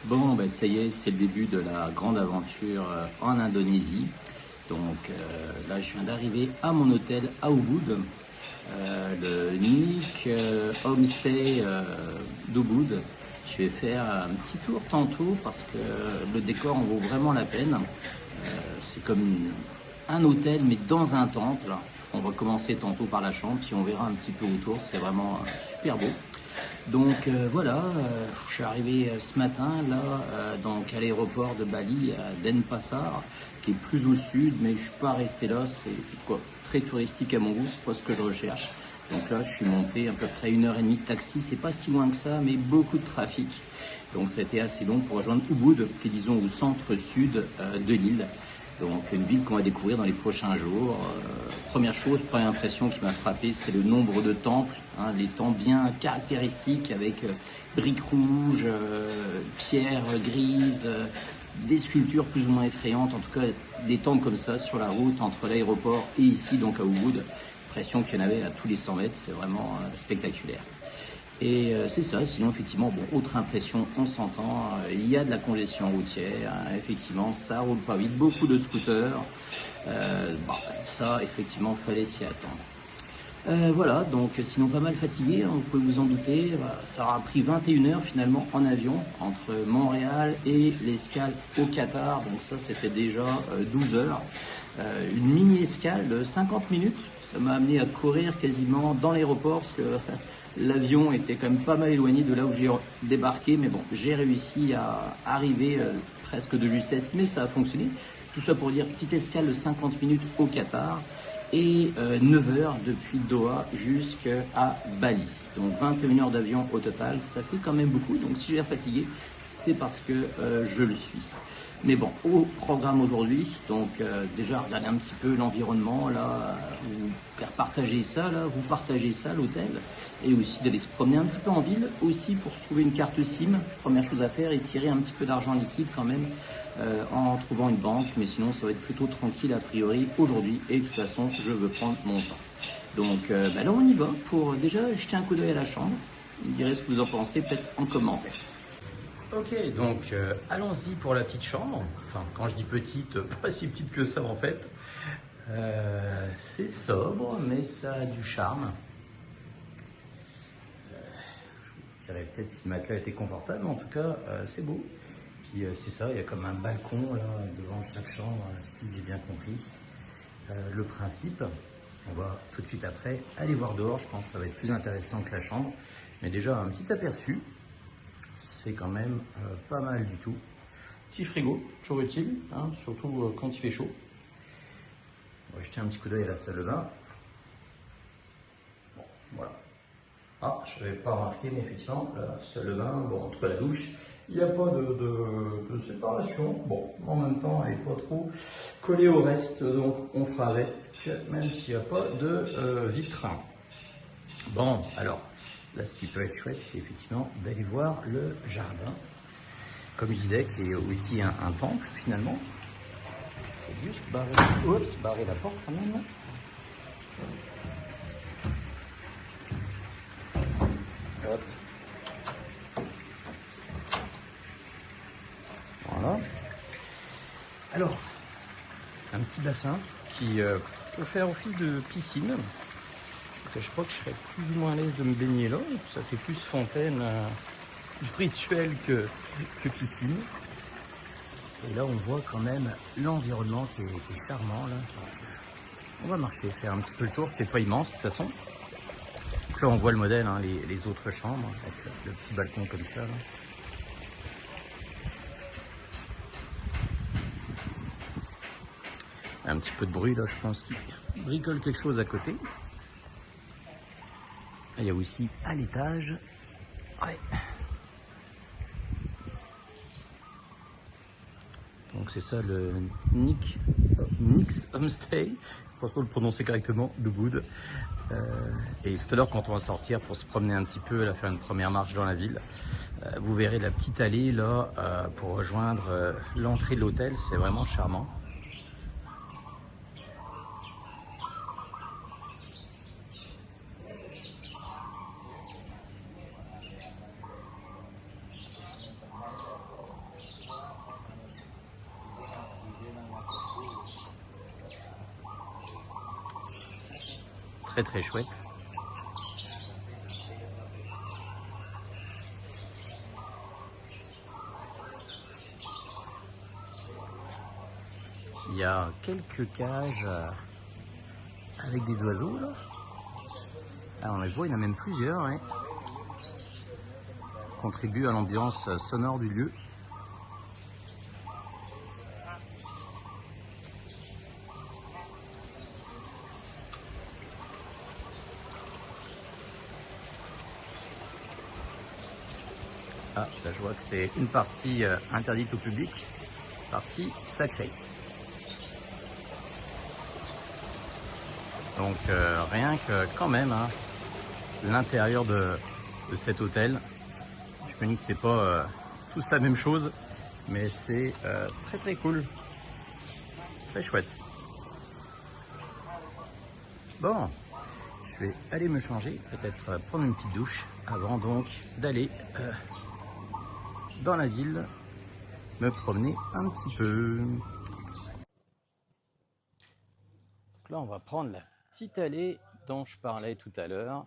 Bon, ben ça y est, c'est le début de la grande aventure en Indonésie. Donc là, je viens d'arriver à mon hôtel à Ubud, le Nick Homestay d'Ubud. Je vais faire un petit tour tantôt parce que le décor en vaut vraiment la peine. C'est comme un hôtel mais dans un temple. On va commencer tantôt par la chambre, puis on verra un petit peu autour. C'est vraiment super beau. Donc voilà, je suis arrivé ce matin là, donc à l'aéroport de Bali, à Denpasar, qui est plus au sud, mais je suis pas resté là. C'est quoi, très touristique à mon goût, c'est pas ce que je recherche. Donc là, je suis monté à peu près 1 heure et demie de taxi. C'est pas si loin que ça, mais beaucoup de trafic. Donc ça a été assez long pour rejoindre Ubud, qui est disons au centre-sud de l'île. Donc une ville qu'on va découvrir dans les prochains jours. Première chose, première impression qui m'a frappé, c'est le nombre de temples, hein, les temples bien caractéristiques avec briques rouges, pierres grises, des sculptures plus ou moins effrayantes, en tout cas des temples comme ça sur la route entre l'aéroport et ici donc à Ubud. L'impression qu'il y en avait à tous les 100 mètres, c'est vraiment spectaculaire. Et c'est ça, sinon effectivement, bon, autre impression, on s'entend, il y a de la congestion routière, hein, effectivement, ça roule pas vite, beaucoup de scooters, bon, ça effectivement, fallait s'y attendre. Voilà, donc sinon pas mal fatigué, hein, vous pouvez vous en douter, ça aura pris 21 heures finalement en avion, entre Montréal et l'escale au Qatar, donc ça c'était déjà 12 heures. Une mini escale de 50 minutes, ça m'a amené à courir quasiment dans l'aéroport, parce que l'avion était quand même pas mal éloigné de là où j'ai débarqué, mais bon, j'ai réussi à arriver presque de justesse, mais ça a fonctionné. Tout ça pour dire, petite escale de 50 minutes au Qatar et 9 heures depuis Doha jusqu'à Bali. Donc 21 heures d'avion au total, ça fait quand même beaucoup. Donc si j'ai l'air fatigué, c'est parce que je le suis. Mais bon, au programme aujourd'hui, donc déjà regarder un petit peu l'environnement, là, vous faire partager ça, là, vous partagez ça, l'hôtel, et aussi d'aller se promener un petit peu en ville, aussi pour se trouver une carte SIM, première chose à faire, et tirer un petit peu d'argent liquide quand même, en trouvant une banque, mais sinon ça va être plutôt tranquille a priori aujourd'hui, et de toute façon je veux prendre mon temps. Donc là on y va pour déjà jeter un coup d'œil à la chambre, vous me direz ce que vous en pensez peut-être en commentaire. Ok, donc allons-y pour la petite chambre. Enfin, quand je dis petite, pas si petite que ça en fait. C'est sobre, mais ça a du charme. Je dirais peut-être si le matelas était confortable, mais en tout cas, c'est beau. Puis c'est ça, il y a comme un balcon là devant chaque chambre, si j'ai bien compris le principe. On va tout de suite après aller voir dehors, je pense que ça va être plus intéressant que la chambre. Mais déjà, un petit aperçu. C'est quand même pas mal du tout. Petit frigo, toujours utile, hein, surtout quand il fait chaud. On va jeter un petit coup d'œil à la salle de bain. Bon, voilà. Ah, je n'avais pas remarqué, mais effectivement, la salle de bain, bon, entre la douche, il n'y a pas de séparation. Bon, en même temps, elle n'est pas trop collée au reste, donc on fera avec, même s'il n'y a pas de vitre. Bon, alors, là, ce qui peut être chouette, c'est effectivement d'aller voir le jardin. Comme je disais, qui est aussi un temple, finalement. Il faut juste barrer la porte, quand même. Hop. Voilà. Alors, un petit bassin qui peut faire office de piscine. Je ne cache pas que je serais plus ou moins à l'aise de me baigner là. Ça fait plus fontaine rituel que piscine. Et là, on voit quand même l'environnement qui est charmant. Là. On va marcher, faire un petit peu le tour. C'est pas immense de toute façon. Donc là, on voit le modèle, hein, les autres chambres, avec le petit balcon comme ça. Là. Un petit peu de bruit là, je pense qu'il bricole quelque chose à côté. Il y a aussi à l'étage. Ouais. Donc c'est ça le Nick's Homestay. Je pense qu'on le prononcer correctement, d'Ubud. Et tout à l'heure, quand on va sortir pour se promener un petit peu, là, faire une première marche dans la ville, vous verrez la petite allée là pour rejoindre l'entrée de l'hôtel. C'est vraiment charmant. très très chouette. Il y a quelques cages avec des oiseaux là. Ah, on les voit, il y en a même plusieurs, ouais. Contribue à l'ambiance sonore du lieu. Ah, là je vois que c'est une partie interdite au public, partie sacrée. Donc rien que quand même, hein, l'intérieur de cet hôtel, je me dis que c'est pas tous la même chose, mais c'est très très cool, très chouette. Bon, je vais aller me changer, peut-être prendre une petite douche avant donc d'aller dans la ville, me promener un petit peu. Donc là, on va prendre la petite allée dont je parlais tout à l'heure.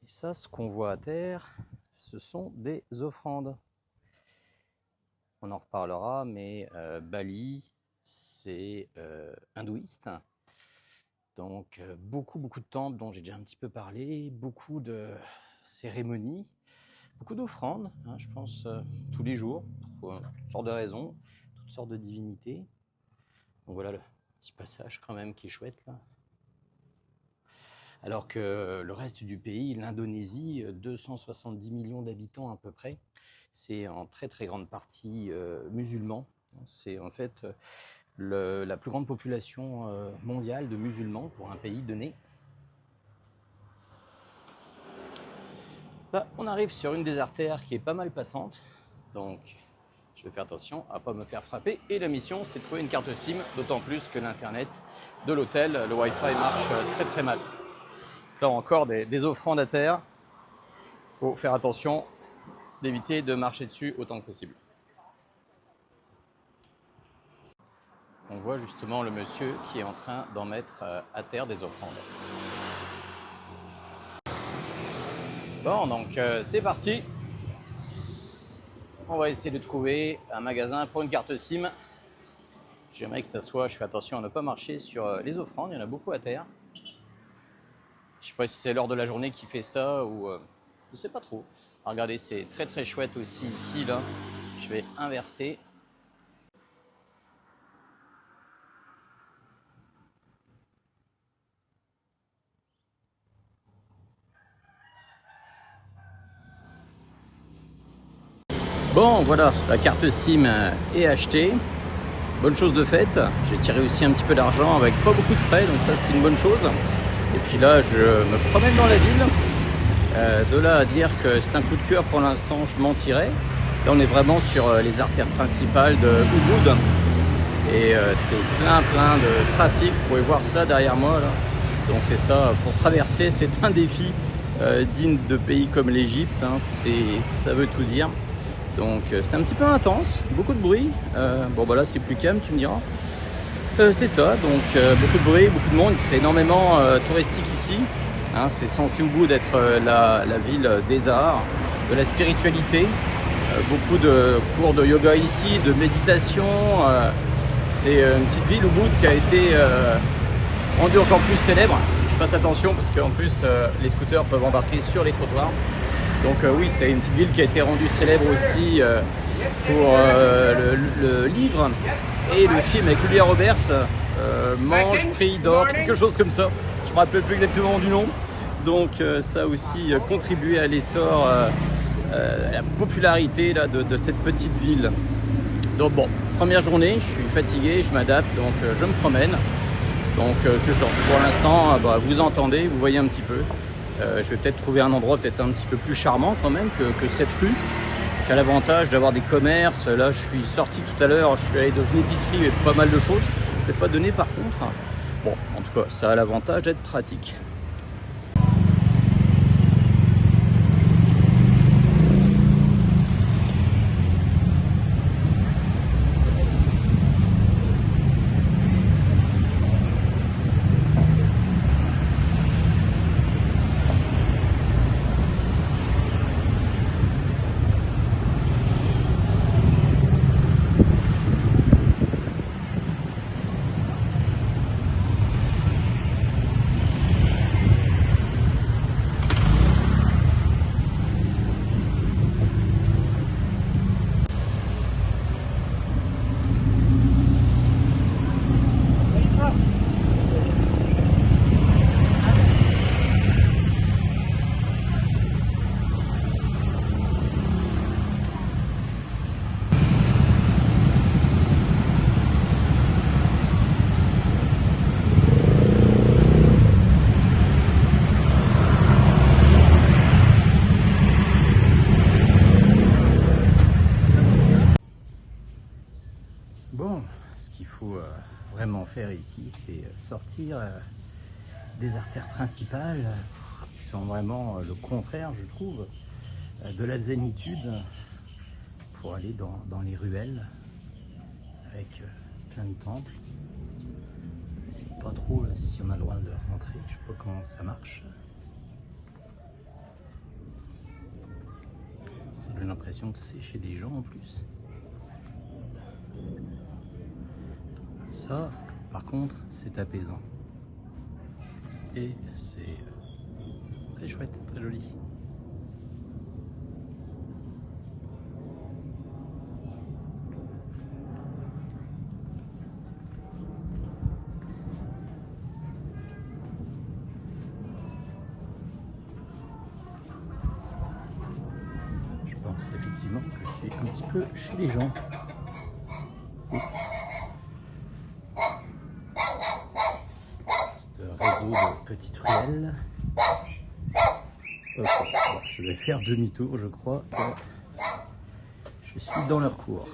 Et ça, ce qu'on voit à terre, ce sont des offrandes. On en reparlera, mais Bali, c'est hindouiste. Donc beaucoup de temples dont j'ai déjà un petit peu parlé, beaucoup de cérémonies, beaucoup d'offrandes, hein, je pense tous les jours, pour toutes sortes de raisons, toutes sortes de divinités. Donc voilà le petit passage quand même qui est chouette là. Alors que le reste du pays, l'Indonésie, 270 millions d'habitants à peu près, c'est en très très grande partie musulman. C'est en fait la plus grande population mondiale de musulmans pour un pays donné. Là, on arrive sur une des artères qui est pas mal passante, donc je vais faire attention à ne pas me faire frapper. Et la mission, c'est de trouver une carte SIM, d'autant plus que l'internet de l'hôtel, le Wi-Fi marche très très mal. Là encore des offrandes à terre, il faut faire attention d'éviter de marcher dessus autant que possible. On voit justement le monsieur qui est en train d'en mettre à terre des offrandes. Bon, donc c'est parti. On va essayer de trouver un magasin pour une carte SIM. J'aimerais que ça soit, je fais attention à ne pas marcher sur les offrandes, il y en a beaucoup à terre. Je ne sais pas si c'est l'heure de la journée qui fait ça ou je ne sais pas trop. Alors, regardez, c'est très très chouette aussi ici là. Je vais inverser. Bon, voilà, la carte SIM est achetée. Bonne chose de faite. J'ai tiré aussi un petit peu d'argent avec pas beaucoup de frais, donc ça c'est une bonne chose. Et puis là, je me promène dans la ville. De là à dire que c'est un coup de cœur pour l'instant, je mentirais. Là, on est vraiment sur les artères principales de Ubud. Et c'est plein de trafic. Vous pouvez voir ça derrière moi, là. Donc c'est ça, pour traverser, c'est un défi digne de pays comme l'Égypte. Hein. Ça veut tout dire. Donc c'est un petit peu intense, beaucoup de bruit. Bon bah là c'est plus calme, tu me diras. C'est ça, donc beaucoup de bruit, beaucoup de monde. C'est énormément touristique ici. Hein, c'est censé Ubud être la ville des arts, de la spiritualité. Beaucoup de cours de yoga ici, de méditation. C'est une petite ville Ubud qui a été rendue encore plus célèbre. Je fasse attention parce qu'en plus les scooters peuvent embarquer sur les trottoirs. Donc oui, c'est une petite ville qui a été rendue célèbre aussi pour le livre et le film avec Julia Roberts, Mange, Prie, Dors, quelque chose comme ça. Je ne me rappelle plus exactement du nom. Donc ça a aussi contribué à l'essor, à la popularité là, de cette petite ville. Donc bon, première journée, je suis fatigué, je m'adapte, donc je me promène. Donc c'est ça, pour l'instant, vous entendez, vous voyez un petit peu. Je vais peut-être trouver un endroit peut-être un petit peu plus charmant quand même que cette rue, qui a l'avantage d'avoir des commerces. Là, je suis sorti tout à l'heure, je suis allé dans une épicerie avec pas mal de choses. Je ne vais pas donner par contre. Bon, en tout cas, ça a l'avantage d'être pratique. faut vraiment faire ici, c'est sortir des artères principales qui sont vraiment le contraire, je trouve, de la zénitude pour aller dans les ruelles avec plein de temples. Je sais pas trop si on a le droit de rentrer, je sais pas comment ça marche. Ça donne l'impression que c'est chez des gens en plus. Ça, par contre, c'est apaisant. Et c'est très chouette, très joli. Je pense effectivement que je suis un petit peu chez les gens. Oups. Réseau de petites ruelles. Ok, bon, je vais faire demi-tour, je crois que je suis dans leur cours.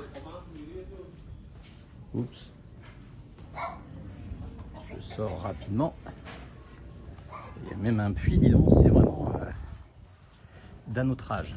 Oups. Je sors rapidement. Il y a même un puits, dis donc, c'est vraiment d'un autre âge.